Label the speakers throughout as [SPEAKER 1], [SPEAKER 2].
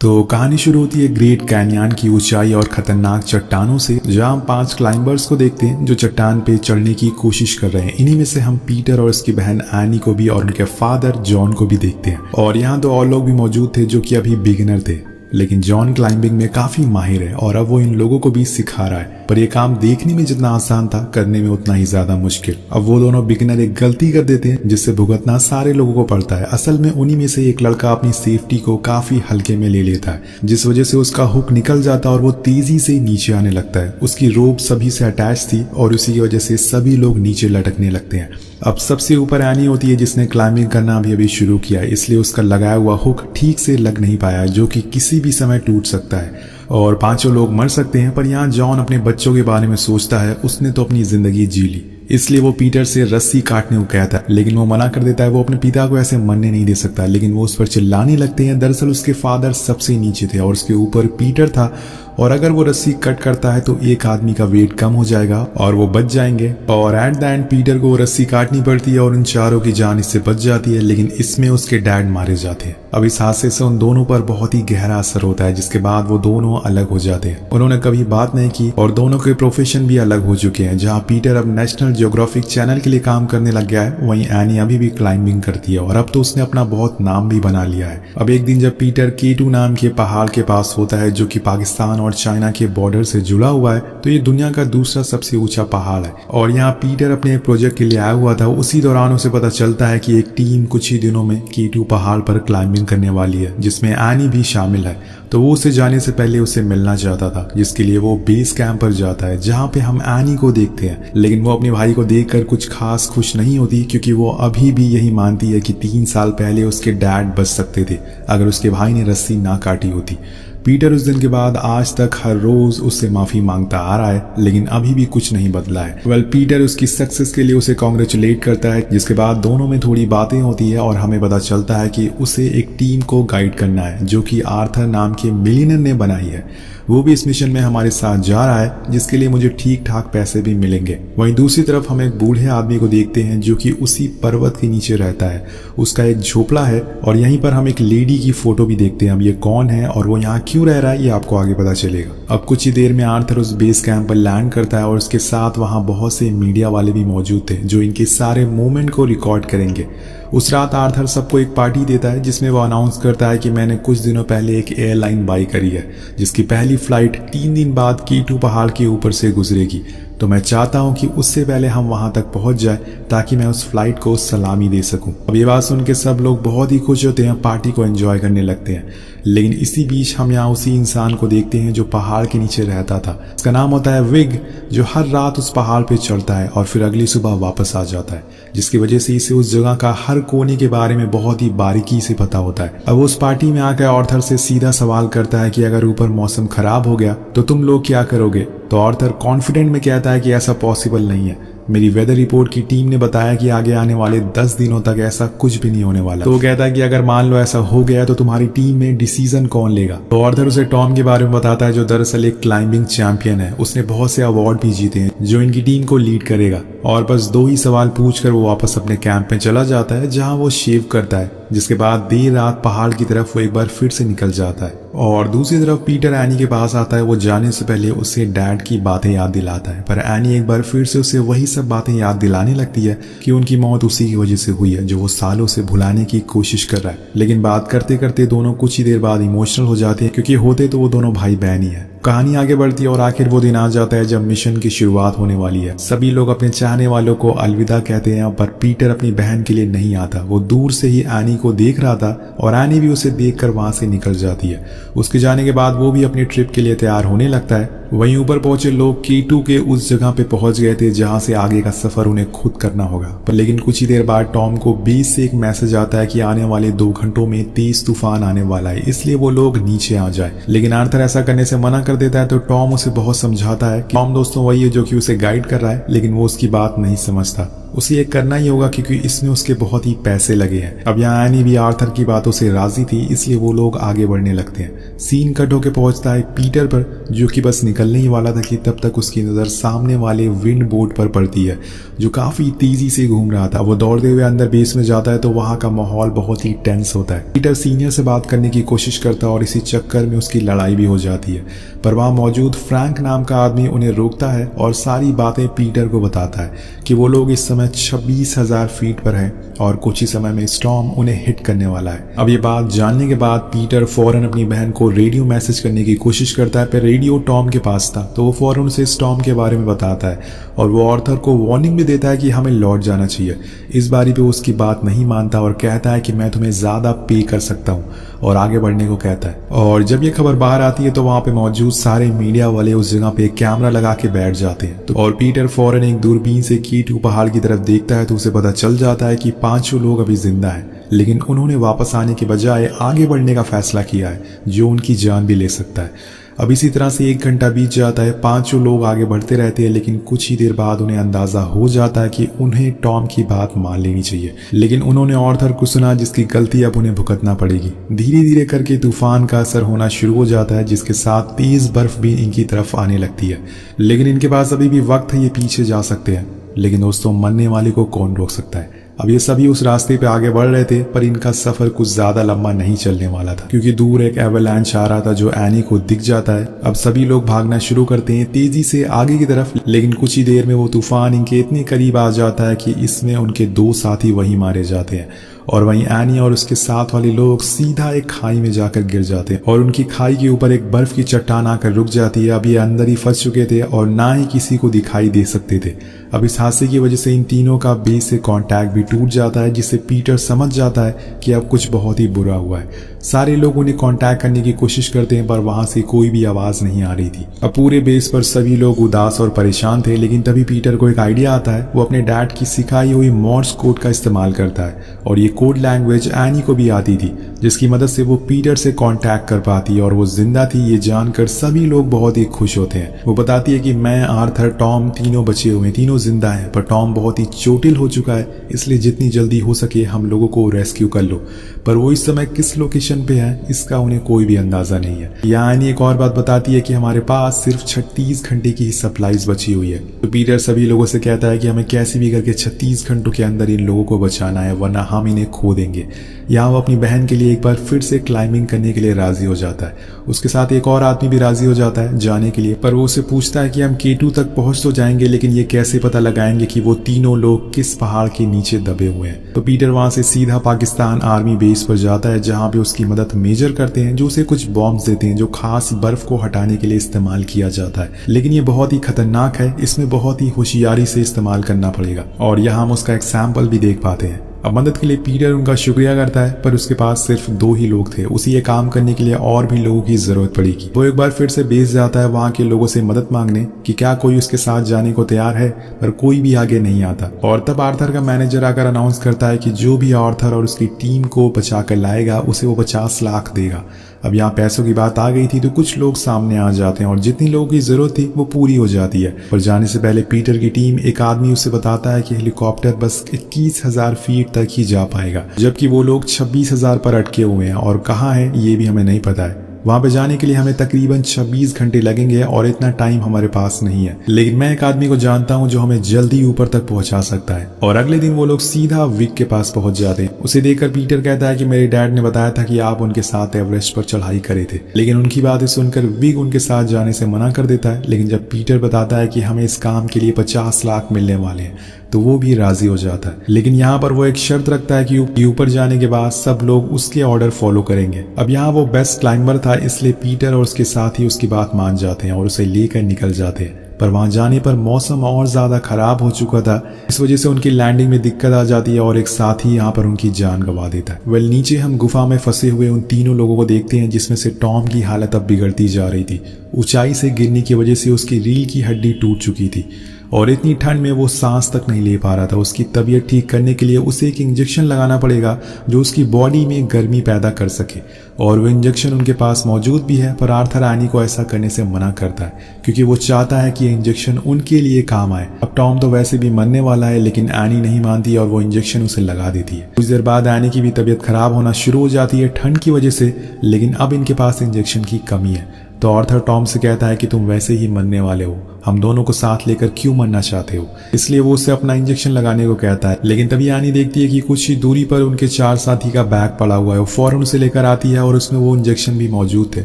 [SPEAKER 1] तो कहानी शुरू होती है ग्रेट कैन्यन की ऊंचाई और खतरनाक चट्टानों से, जहां हम 5 क्लाइंबर्स को देखते हैं जो चट्टान पे चढ़ने की कोशिश कर रहे हैं। इन्हीं में से हम पीटर और उसकी बहन एनी को भी और उनके फादर जॉन को भी देखते हैं। और यहाँ 2 और लोग भी मौजूद थे जो कि अभी बिगिनर थे, लेकिन जॉन क्लाइंबिंग में काफी माहिर है और अब वो इन लोगों को भी सिखा रहा है। पर ये काम देखने में जितना आसान था, करने में उतना ही ज्यादा मुश्किल। अब वो दोनों बिगिनर एक गलती कर देते हैं जिससे भुगतना सारे लोगों को पड़ता है। असल में उन्हीं में से एक लड़का अपनी सेफ्टी को काफी हल्के में ले लेता है, जिस वजह से उसका हुक निकल जाता है और वो तेजी से नीचे आने लगता है। उसकी रोप सभी से अटैच थी और उसी की वजह से सभी लोग नीचे लटकने लगते हैं। अब सबसे ऊपर एनी होती है जिसने क्लाइंबिंग करना अभी शुरू किया है, इसलिए उसका लगाया हुआ हुक ठीक से लग नहीं पाया, जो कि किसी भी समय टूट सकता है और 5 लोग मर सकते हैं। पर यहाँ जॉन अपने बच्चों के बारे में सोचता है, उसने तो अपनी जिंदगी जी ली, इसलिए वो पीटर से रस्सी काटने को कहता है, लेकिन वो मना कर देता है। वो अपने पिता को ऐसे मरने नहीं दे सकता, लेकिन वो उस पर चिल्लाने लगते हैं। दरअसल उसके फादर सबसे नीचे थे और उसके ऊपर पीटर था, और अगर वो रस्सी कट करता है तो एक आदमी का वेट कम हो जाएगा और वो बच जाएंगे। और एट द एंड पीटर को रस्सी काटनी पड़ती है और उन चारों की जान इससे बच जाती है, लेकिन इसमें उसके डैड मारे जाते हैं। अब इस हादसे से उन दोनों पर बहुत ही गहरा असर होता है, जिसके बाद वो दोनों अलग हो जाते हैं। उन्होंने कभी बात नहीं की और दोनों के प्रोफेशन भी अलग हो चुके हैं। जहाँ पीटर अब नेशनल जियोग्राफिक चैनल के लिए काम करने लग गया है, वहीं एनी अभी भी क्लाइंबिंग करती है और अब तो उसने अपना बहुत नाम भी बना लिया है। अब एक दिन जब पीटर K2 नाम के पहाड़ के पास होता है, जो कि पाकिस्तान और चाइना के बॉर्डर से जुड़ा हुआ है, तो ये दुनिया का दूसरा सबसे ऊंचा पहाड़ है। और यहाँ पीटर अपने एक प्रोजेक्ट के लिए आया हुआ था। उसी दौरान उसे पता चलता है कि एक टीम कुछ ही दिनों में K2 पहाड़ पर क्लाइंबिंग करने वाली है, जिसमें एनी भी शामिल है। तो वो उसे जाने से पहले उसे मिलना चाहता था, जिसके लिए वो बेस कैंप पर जाता है, जहाँ पे हम एनी को देखते हैं। लेकिन वो अपने भाई को देखकर कुछ खास खुश नहीं होती, क्योंकि वो अभी भी यही मानती है कि 3 साल पहले उसके डैड बच सकते थे अगर उसके भाई ने रस्सी ना काटी होती। पीटर उस दिन के बाद आज तक हर रोज उससे माफी मांगता आ रहा है, लेकिन अभी भी कुछ नहीं बदला है। पीटर उसकी सक्सेस के लिए उसे कॉन्ग्रेचुलेट करता है, जिसके बाद दोनों में थोड़ी बातें होती है और हमें पता चलता है कि उसे एक टीम को गाइड करना है, जो कि आर्थर नाम के मिलियनर ने बनाई है। वो भी इस मिशन में हमारे साथ जा रहा है, जिसके लिए मुझे ठीक ठाक पैसे भी मिलेंगे। वहीं दूसरी तरफ हम एक बूढ़े आदमी को देखते हैं जो कि उसी पर्वत के नीचे रहता है। उसका एक झोपड़ा है और यहीं पर हम एक लेडी की फोटो भी देखते हैं। अब ये कौन है और वो यहाँ क्यों रह रहा है, ये आपको आगे पता चलेगा। अब कुछ ही देर में आर्थर उस बेस कैंप पर लैंड करता है और उसके साथ वहाँ बहुत से मीडिया वाले भी मौजूद थे, जो इनके सारे मूवमेंट को रिकॉर्ड करेंगे। उस रात आर्थर सबको एक पार्टी देता है, जिसमें वो अनाउंस करता है कि मैंने कुछ दिनों पहले एक एयरलाइन बाई करी है, जिसकी पहली फ्लाइट 3 दिन बाद K2 पहाड़ के ऊपर से गुजरेगी। तो मैं चाहता हूं कि उससे पहले हम वहां तक पहुंच जाए, ताकि मैं उस फ्लाइट को सलामी दे सकूं। अब ये बात सुन के सब लोग बहुत ही खुश होते हैं, पार्टी को एंजॉय करने लगते हैं। लेकिन इसी बीच हम यहाँ उसी इंसान को देखते हैं जो पहाड़ के नीचे रहता था। इसका नाम होता है विग, जो हर रात उस पहाड़ पे चढ़ता है और फिर अगली सुबह वापस आ जाता है, जिसकी वजह से इसे उस जगह का हर कोने के बारे में बहुत ही बारीकी से पता होता है। अब उस पार्टी में आकर आर्थर से सीधा सवाल करता है कि अगर ऊपर मौसम खराब हो गया तो तुम लोग क्या करोगे। तो आर्थर कॉन्फिडेंट में कहता है कि ऐसा पॉसिबल नहीं है, मेरी वेदर रिपोर्ट की टीम ने बताया कि आगे आने वाले 10 दिनों तक ऐसा कुछ भी नहीं होने वाला। तो वो कहता है कि अगर मान लो ऐसा हो गया तो तुम्हारी टीम में डिसीजन कौन लेगा। तो आर्थर उसे टॉम के बारे में बताता है, जो दरअसल एक क्लाइंबिंग चैंपियन है। उसने बहुत से अवार्ड भी जीते हैं, जो इनकी टीम को लीड करेगा। और बस 2 ही सवाल पूछकर वो वापस अपने कैंप में चला जाता है, जहाँ वो शेव करता है, जिसके बाद देर रात पहाड़ की तरफ वो एक बार फिर से निकल जाता है। और दूसरी तरफ पीटर एनी के पास आता है। वो जाने से पहले उसे डैड की बातें याद दिलाता है, पर एनी एक बार फिर से उसे वही सब बातें याद दिलाने लगती है कि उनकी मौत उसी की वजह से हुई है, जो वो सालों से भुलाने की कोशिश कर रहा है। लेकिन बात करते करते दोनों कुछ ही देर बाद इमोशनल हो जाते हैं, क्योंकि होते तो वो दोनों भाई बहन ही है। कहानी आगे बढ़ती है और आखिर वो दिन आ जाता है जब मिशन की शुरुआत होने वाली है। सभी लोग अपने चाहने वालों को अलविदा कहते हैं, पर पीटर अपनी बहन के लिए नहीं आता। वो दूर से ही एनी को देख रहा था और एनी भी उसे देखकर वहां से निकल जाती है। उसके जाने के बाद वो भी अपनी ट्रिप के लिए तैयार होने लगता है। वहीं ऊपर पहुंचे लोग K2 के उस जगह पे पहुंच गए थे, जहां से आगे का सफर उन्हें खुद करना होगा। पर लेकिन कुछ ही देर बाद टॉम को बेस से एक मैसेज आता है कि आने वाले 2 घंटों में तेज तूफान आने वाला है, इसलिए वो लोग नीचे आ जाए। लेकिन आर्थर ऐसा करने से मना कर देता है। तो टॉम उसे बहुत समझाता है। टॉम दोस्तों वही है जो कि उसे गाइड कर रहा है, लेकिन वो उसकी बात नहीं समझता। उसे ये करना ही होगा क्योंकि इसमें उसके बहुत ही पैसे लगे हैं। अब यहाँ एनी भी आर्थर की बातों से राजी थी, इसलिए वो लोग आगे बढ़ने लगते हैं। सीन कट होके पहुंचता है पीटर पर, जो कि बस निकलने ही वाला था कि तब तक उसकी नजर सामने वाले विंड बोर्ड पर पड़ती है जो काफी तेजी से घूम रहा था। वो दौड़ते हुए अंदर बेस में जाता है तो वहां का माहौल बहुत ही टेंस होता है। पीटर सीनियर से बात करने की कोशिश करता है और इसी चक्कर में उसकी लड़ाई भी हो जाती है, पर वहां मौजूद फ्रैंक नाम का आदमी उन्हें रोकता है और सारी बातें पीटर को बताता है कि वो लोग इस समय 26,000 फीट पर हैं और कुछ ही समय में स्टॉर्म उन्हें हिट करने वाला है। अब ये बात जानने के बाद पीटर फौरन अपनी बहन को रेडियो मैसेज करने की कोशिश करता है, पर रेडियो टॉम के पास था तो वो फौरन उसे स्टॉर्म के बारे में बताता है और वो आर्थर को वार्निंग भी देता है कि हमें लौट जाना चाहिए। इस बारी पे उसकी बात नहीं मानता और कहता है कि मैं तुम्हें ज्यादा पे कर सकता हूँ और आगे बढ़ने को कहता है। और जब ये खबर बाहर आती है तो वहां पे मौजूद सारे मीडिया वाले उस जगह पे कैमरा लगा के बैठ जाते हैं और पीटर फौरन एक दूरबीन से K2 पहाड़ की तरफ देखता है तो उसे पता चल जाता है कि 5 लोग अभी जिंदा हैं, लेकिन उन्होंने वापस आने के बजाय आगे बढ़ने का फैसला किया है जो उनकी जान भी ले सकता है। अब इसी तरह से 1 घंटा बीत जाता है, 5 लोग आगे बढ़ते रहते हैं, लेकिन कुछ ही देर बाद उन्हें अंदाजा हो जाता है कि उन्हें टॉम की बात मान लेनी चाहिए, लेकिन उन्होंने आर्थर को सुना जिसकी गलती अब उन्हें भुगतना पड़ेगी। धीरे धीरे करके तूफान का असर होना शुरू हो जाता है जिसके साथ तेज बर्फ भी इनकी तरफ आने लगती है, लेकिन इनके पास अभी भी वक्त है, ये पीछे जा सकते हैं। लेकिन दोस्तों, मरने वाले को कौन रोक सकता है। अब ये सभी उस रास्ते पे आगे बढ़ रहे थे, पर इनका सफर कुछ ज्यादा लंबा नहीं चलने वाला था क्योंकि दूर एक एवलांच आ रहा था जो एनी को दिख जाता है। अब सभी लोग भागना शुरू करते हैं तेजी से आगे की तरफ, लेकिन कुछ ही देर में वो तूफान इनके इतने करीब आ जाता है कि इसमें उनके 2 साथी वहीं मारे जाते हैं और वहीं एनी और उसके साथ वाले लोग सीधा एक खाई में जाकर गिर जाते हैं और उनकी खाई के ऊपर एक बर्फ की चट्टान आकर रुक जाती है। अब ये अंदर ही फंस चुके थे और ना ही किसी को दिखाई दे सकते थे। अब इस हादसे की वजह से इन तीनों का बेस से कांटेक्ट भी टूट जाता है, जिससे पीटर समझ जाता है कि अब कुछ बहुत ही बुरा हुआ है। सारे लोग उन्हें कांटेक्ट करने की कोशिश करते हैं पर वहां से कोई भी आवाज नहीं आ रही थी। अब पूरे बेस पर सभी लोग उदास और परेशान थे, लेकिन तभी पीटर को एक आइडिया आता है। वो अपने डैड की सिखाई हुई मॉर्स कोड का इस्तेमाल करता है और ये कोड लैंग्वेज एनी को भी आती थी, जिसकी मदद से वो पीटर से कांटेक्ट कर पाती है और वो जिंदा थी ये जानकर सभी लोग बहुत ही खुश होते हैं। वो बताती है कि मैं, आर्थर, टॉम तीनों बचे हुए, तीनों जिंदा हैं, पर टॉम बहुत ही चोटिल हो चुका है, इसलिए जितनी जल्दी हो सके हम लोगों को रेस्क्यू कर लो। पर वो इस समय किस लोकेशन पे है इसका उन्हें कोई भी अंदाजा नहीं है। यहाँ एनी एक और बात बताती है कि हमारे पास सिर्फ 36 घंटे की ही सप्लाईज बची हुई है। तो पीटर सभी लोगों से कहता है कि हमें कैसे भी करके 36 घंटों के अंदर इन लोगों को बचाना है, वरना हम इन्हें खो देंगे। यहाँ वो अपनी बहन के लिए एक बार फिर से क्लाइंबिंग करने के लिए राजी हो जाता है। उसके साथ एक और आदमी भी राजी हो जाता है जाने के लिए, पर वो उसे पूछता है कि हम K2 तक पहुंच तो जाएंगे, लेकिन ये कैसे पता लगाएंगे कि वो तीनों लोग किस पहाड़ के नीचे दबे हुए हैं। तो पीटर वहां से सीधा पाकिस्तान आर्मी बेस पर जाता है, जहां पे उसकी मदद मेजर करते हैं जो उसे कुछ बॉम्ब्स देते हैं जो खास बर्फ को हटाने के लिए इस्तेमाल किया जाता है, लेकिन ये बहुत ही खतरनाक है, इसमें बहुत ही होशियारी से इस्तेमाल करना पड़ेगा और यहाँ हम उसका एक सैंपल भी देख पाते हैं। अब मदद के लिए पीटर उनका शुक्रिया करता है, पर उसके पास सिर्फ 2 ही लोग थे। उसे ये काम करने के लिए और भी लोगों की जरूरत पड़ेगी। वो एक बार फिर से बेस जाता है वहां के लोगों से मदद मांगने कि क्या कोई उसके साथ जाने को तैयार है, पर कोई भी आगे नहीं आता। और तब आर्थर का मैनेजर आकर अनाउंस करता है कि जो भी आर्थर और उसकी टीम को बचा कर लाएगा उसे वो 50 लाख देगा। अब यहाँ पैसों की बात आ गई थी तो कुछ लोग सामने आ जाते हैं और जितनी लोगों की जरूरत थी वो पूरी हो जाती है। पर जाने से पहले पीटर की टीम, एक आदमी उसे बताता है कि हेलीकॉप्टर बस 21,000 फीट तक ही जा पाएगा, जबकि वो लोग 26,000 पर अटके हुए हैं और कहाँ है ये भी हमें नहीं पता है। वहां पे जाने के लिए हमें तकरीबन 26 घंटे लगेंगे और इतना टाइम हमारे पास नहीं है, लेकिन मैं एक आदमी को जानता हूं जो हमें जल्दी ऊपर तक पहुंचा सकता है। और अगले दिन वो लोग सीधा विक के पास पहुंच जाते हैं। उसे देखकर पीटर कहता है कि मेरे डैड ने बताया था कि आप उनके साथ एवरेस्ट पर चढ़ाई करे थे, लेकिन उनकी बातें सुनकर विक उनके साथ जाने से मना कर देता है। लेकिन जब पीटर बताता है कि हमें इस काम के लिए 50 लाख मिलने वाले हैं तो वो भी राजी हो जाता है, लेकिन यहाँ पर वो एक शर्त रखता है कि ऊपर जाने के बाद सब लोग उसके ऑर्डर फॉलो करेंगे। अब यहाँ वो बेस्ट क्लाइंबर था, इसलिए पीटर और उसके साथी उसकी बात मान जाते हैं और उसे लेकर निकल जाते हैं। पर वहां जाने पर मौसम और ज्यादा खराब हो चुका था, इस वजह से उनकी लैंडिंग में दिक्कत आ जाती है और एक साथी यहाँ पर उनकी जान गंवा देता है। नीचे हम गुफा में फंसे हुए उन तीनों लोगों को देखते हैं, जिसमें से टॉम की हालत अब बिगड़ती जा रही थी। ऊंचाई से गिरने की वजह से उसकी रीढ़ की हड्डी टूट चुकी थी और इतनी ठंड में वो सांस तक नहीं ले पा रहा था। उसकी तबीयत ठीक करने के लिए उसे एक इंजेक्शन लगाना पड़ेगा जो उसकी बॉडी में गर्मी पैदा कर सके, और वो इंजेक्शन उनके पास मौजूद भी है, पर आर्थर एनी को ऐसा करने से मना करता है क्योंकि वो चाहता है कि ये इंजेक्शन उनके लिए काम आए। अब टॉम तो वैसे भी मरने वाला है, लेकिन एनी नहीं मानती और वो इंजेक्शन उसे लगा देती है। कुछ देर बाद एनी की भी तबीयत खराब होना शुरू हो जाती है ठंड की वजह से, लेकिन अब इनके पास इंजेक्शन की कमी है। तो आर्थर टॉम से कहता है कि तुम वैसे ही मरने वाले हो, हम दोनों को साथ लेकर क्यों मरना चाहते हो, इसलिए वो उससे अपना इंजेक्शन लगाने को कहता है। लेकिन तभी एनी देखती है कि कुछ ही दूरी पर उनके 4 साथी का बैग पड़ा हुआ है। वो फौरन उसे लेकर आती है और उसमें वो इंजेक्शन भी मौजूद थे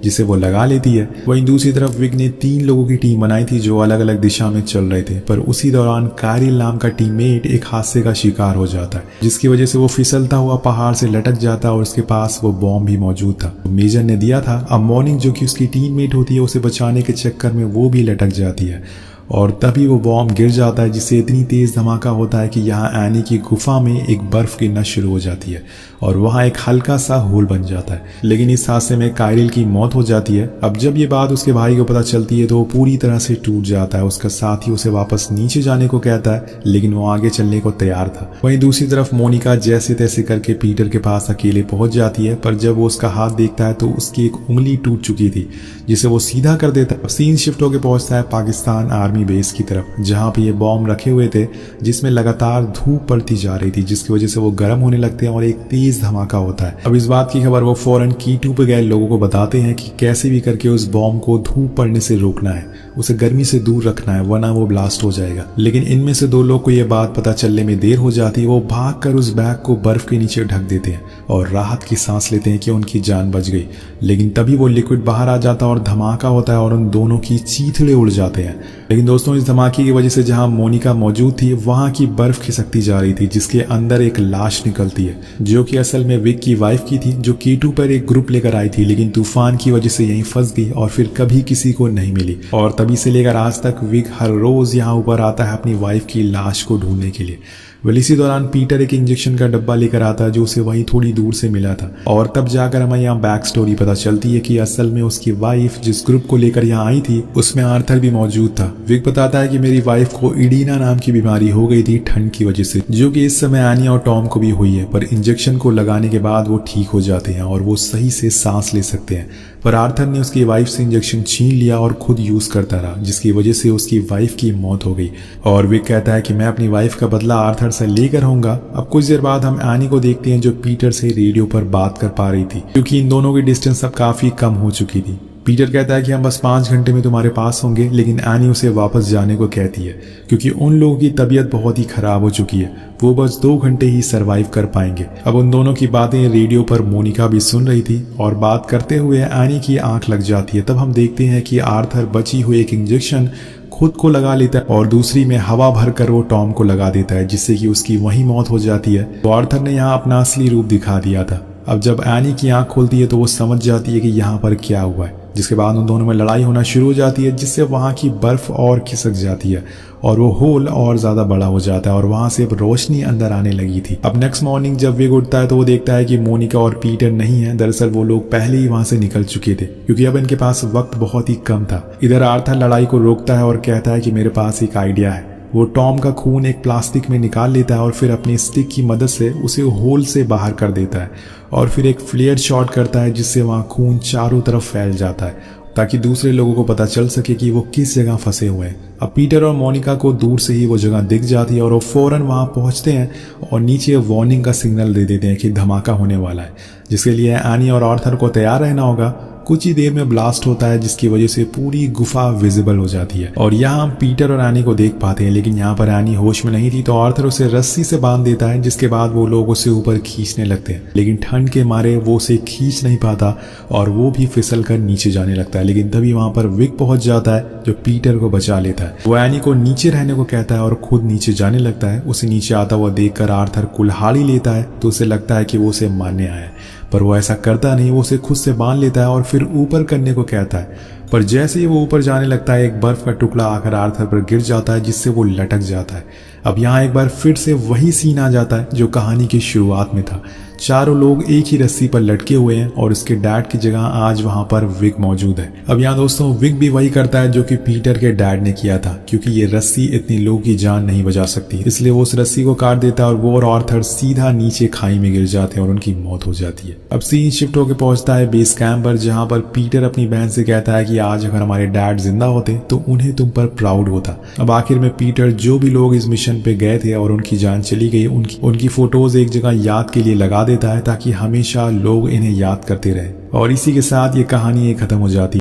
[SPEAKER 1] जिसे वो लगा लेती है। वहीं दूसरी तरफ विग ने 3 लोगों की टीम बनाई थी जो अलग अलग दिशा में चल रहे थे, पर उसी दौरान कायरिल नाम का टीममेट एक हादसे का शिकार हो जाता है जिसकी वजह से वो फिसलता हुआ पहाड़ से लटक जाता है और उसके पास वो बॉम्ब भी मौजूद था मेजर ने दिया था। अब मॉर्निंग जो कि उसकी टीममेट होती है उसे बचाने के चक्कर में वो भी लटक जाती है और तभी वो बॉम्ब गिर जाता है जिससे इतनी तेज धमाका होता है कि यहाँ एनी की गुफा में एक बर्फ गिरना शुरू हो जाती है और वहाँ एक हल्का सा होल बन जाता है। लेकिन इस हादसे में कायरिल की मौत हो जाती है। अब जब ये बात उसके भाई को पता चलती है तो वो पूरी तरह से टूट जाता है। उसका साथी उसे वापस नीचे जाने को कहता है, लेकिन वो आगे चलने को तैयार था। वहीं दूसरी तरफ मोनिका जैसे तैसे करके पीटर के पास अकेले पहुंच जाती है, पर जब वो उसका हाथ देखता है तो उसकी एक उंगली टूट चुकी थी जिसे वो सीधा कर देता है। सीन शिफ्ट होकर पहुंचता है पाकिस्तान आर्मी बेस की तरफ जहां पे ये बॉम्ब रखे हुए थे जिसमें लगातार धूप पड़ती जा रही थी जिसकी वजह से वो गर्म होने लगते हैं और एक तेज धमाका होता है। अब इस बात की खबर वो फौरन कीटू पे गए लोगों को बताते हैं कि कैसे भी करके उस बॉम्ब को धूप पड़ने से रोकना है, उसे गर्मी से दूर रखना है वरना वो ब्लास्ट हो जाएगा। लेकिन इनमें से 2 लोग को ये बात पता चलने में देर हो जाती है। वो भागकर उस बैग को बर्फ के नीचे ढक देते हैं और राहत की सांस लेते हैं कि उनकी जान बच गई। लेकिन तभी वो लिक्विड बाहर आ जाता है और धमाका होता है और उन दोनों की चीथड़े उड़ जाते हैं। लेकिन दोस्तों इस धमाके की वजह से जहां मोनिका मौजूद थी वहां की बर्फ खिसकती जा रही थी जिसके अंदर एक लाश निकलती है जो कि असल में विग की वाइफ की थी जो कीटू पर एक ग्रुप लेकर आई थी, लेकिन तूफान की वजह से यहीं फंस गई और फिर कभी किसी को नहीं मिली। और तभी से लेकर आज तक विग हर रोज यहाँ ऊपर आता है अपनी वाइफ की लाश को ढूंढने के लिए। वेल इसी दौरान पीटर एक इंजेक्शन का डब्बा लेकर आता है जो उसे वहीं थोड़ी दूर से मिला था और तब जाकर हमें यहाँ बैक स्टोरी पता चलती है कि असल में उसकी वाइफ जिस ग्रुप को लेकर यहाँ आई थी उसमें आर्थर भी मौजूद था। विग बताता है कि मेरी वाइफ को इडीना नाम की बीमारी हो गई थी ठंड की वजह से, जो कि इस समय एनी और टॉम को भी हुई है, पर इंजेक्शन को लगाने के बाद वो ठीक हो जाते हैं और वो सही से सांस ले सकते हैं। पर आर्थर ने उसकी वाइफ से इंजेक्शन छीन लिया और खुद यूज करता रहा जिसकी वजह से उसकी वाइफ की मौत हो गई। और विग कहता है कि मैं अपनी वाइफ का बदला आर्थर से लेकर रहूंगा। अब कुछ देर बाद हम एनी को देखते हैं जो पीटर से रेडियो पर बात कर पा रही थी क्योंकि इन दोनों की डिस्टेंस अब काफी कम हो चुकी थी। पीटर कहता है कि हम बस 5 घंटे में तुम्हारे पास होंगे, लेकिन एनी उसे वापस जाने को कहती है क्योंकि उन लोगों की तबीयत बहुत ही खराब हो चुकी है, वो बस 2 घंटे ही सरवाइव कर पाएंगे। अब उन दोनों की बातें रेडियो पर मोनिका भी सुन रही थी और बात करते हुए एनी की आंख लग जाती है। तब हम देखते हैं कि आर्थर बची हुई एक इंजेक्शन खुद को लगा लेता है और दूसरी में हवा भरकर वो टॉम को लगा देता है जिससे कि उसकी वही मौत हो जाती है। तो आर्थर ने यहाँ अपना असली रूप दिखा दिया था। अब जब एनी की आंख खोलती है तो वो समझ जाती है कि यहाँ पर क्या हुआ है, जिसके बाद उन दोनों में लड़ाई होना शुरू हो जाती है जिससे वहाँ की बर्फ और खिसक जाती है और वो होल और ज्यादा बड़ा हो जाता है और वहां से अब रोशनी अंदर आने लगी थी। अब नेक्स्ट मॉर्निंग जब विग उठता है तो वो देखता है कि मोनिका और पीटर नहीं है। दरअसल वो लोग पहले ही वहां से निकल चुके थे क्योंकि अब इनके पास वक्त बहुत ही कम था। इधर आर्थर लड़ाई को रोकता है और कहता है कि मेरे पास एक आइडिया है। वो टॉम का खून एक प्लास्टिक में निकाल लेता है और फिर अपनी स्टिक की मदद से उसे होल से बाहर कर देता है और फिर एक फ्लेयर शॉट करता है जिससे वहां खून चारों तरफ फैल जाता है ताकि दूसरे लोगों को पता चल सके कि वो किस जगह फंसे हुए हैं। अब पीटर और मोनिका को दूर से ही वो जगह दिख जाती है और वो फौरन वहां पहुंचते हैं और नीचे वार्निंग का सिग्नल दे देते हैं कि धमाका होने वाला है, जिसके लिए एनी और आर्थर को तैयार रहना होगा। कुछ ही देर में ब्लास्ट होता है जिसकी वजह से पूरी गुफा विजिबल हो जाती है और यहाँ हम पीटर और एनी को देख पाते हैं, लेकिन यहाँ पर एनी होश में नहीं थी तो आर्थर उसे रस्सी से बांध देता है जिसके बाद वो लोग उसे ऊपर खींचने लगते हैं, लेकिन ठंड के मारे वो उसे खींच नहीं पाता और वो भी फिसल कर नीचे जाने लगता है। लेकिन तभी वहां पर विग पहुंच जाता है जो पीटर को बचा लेता है। वो एनी को नीचे रहने को कहता है और खुद नीचे जाने लगता है। उसे नीचे आता हुआ देखकर आर्थर कुल्हाड़ी लेता है तो उसे लगता है कि वो उसे मारने आया है, पर वो ऐसा करता नहीं। वो उसे खुद से बांध लेता है और फिर ऊपर करने को कहता है, पर जैसे ही वो ऊपर जाने लगता है एक बर्फ का टुकड़ा आकर आर्थर पर गिर जाता है जिससे वो लटक जाता है। अब यहाँ एक बार फिर से वही सीन आ जाता है जो कहानी की शुरुआत में था, चारों लोग एक ही रस्सी पर लटके हुए हैं और उसके डैड की जगह आज वहां पर विक मौजूद है। अब यहाँ दोस्तों विक भी वही करता है जो कि पीटर के डैड ने किया था, क्योंकि ये रस्सी इतनी लोगों की जान नहीं बचा सकती, इसलिए वो उस रस्सी को काट देता है और वो और आर्थर सीधा नीचे खाई में गिर जाते हैं और उनकी मौत हो जाती है। अब सीन शिफ्ट होकर पहुंचता है बेस कैंप पर, जहां पर पीटर अपनी बहन से कहता है कि आज अगर हमारे डैड जिंदा होते तो उन्हें तुम पर प्राउड होता। अब आखिर में पीटर जो भी लोग इस मिशन पे गए थे और उनकी जान चली गई उनकी फोटोज एक जगह याद के लिए लगा देता है, ताकि हमेशा लोग इन्हें याद करते रहे। और इसी के साथ ये कहानी खत्म हो जाती है।